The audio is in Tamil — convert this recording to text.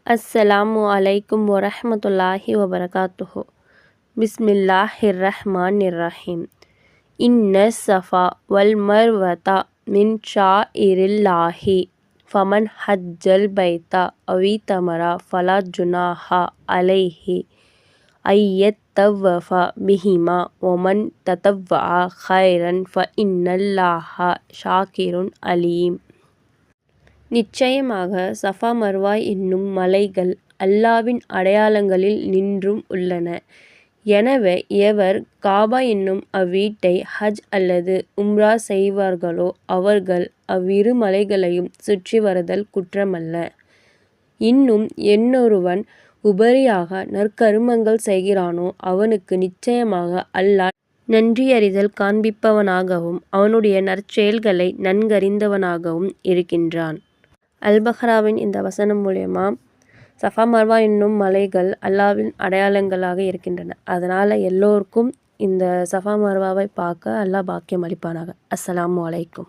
அஸ்ஸலாமு அலைக்கும் வரஹ்மத்துல்லாஹி வபரகாத்துஹு. பிஸ்மில்லாஹிர்ரஹ்மானிர்ரஹீம். இன்ன ஸஃபா வல் மர்வத மின் ஷாஇரில்லாஹி ஃபமன் ஹஜ்ஜல் பைத்த அவிதமரா ஃபலா ஜுனாஹ அலைஹி ஐயத்தவ்வஃப பிஹிமா வமன் ததவ்வஅ கைரன் ஃபஇன்னல்லாஹ ஷாக்கிருன் அலீம். நிச்சயமாக சஃபா மர்வா என்னும் மலைகள் அல்லாஹ்வின் அடையாளங்களில் நின்றும் உள்ளன. எனவே எவர் காபா என்னும் அவ்வீட்டை ஹஜ் அல்லது உம்ரா செய்வார்களோ அவர்கள் அவ்விரு மலைகளையும் சுற்றி வருதல் குற்றமல்ல. இன்னும் என்னொருவன் உபரியாக நற்கருமங்கள் செய்கிறானோ அவனுக்கு நிச்சயமாக அல்லாஹ் நன்றியறிதல் காண்பிப்பவனாகவும் அவனுடைய நற்செயல்களை நன்கறிந்தவனாகவும் இருக்கின்றான். அல்-பக்ராவின் இந்த வசனம் மூலமா சஃபா மர்வா என்னும் மலைகள் அல்லாஹ்வின் அடையாளங்களாக இருக்கின்றன. அதனால் எல்லோருக்கும் இந்த சஃபா மர்வாவை பார்க்க அல்லாஹ் பாக்கியம் அளிப்பானாக. அஸ்ஸலாமு அலைக்கும்.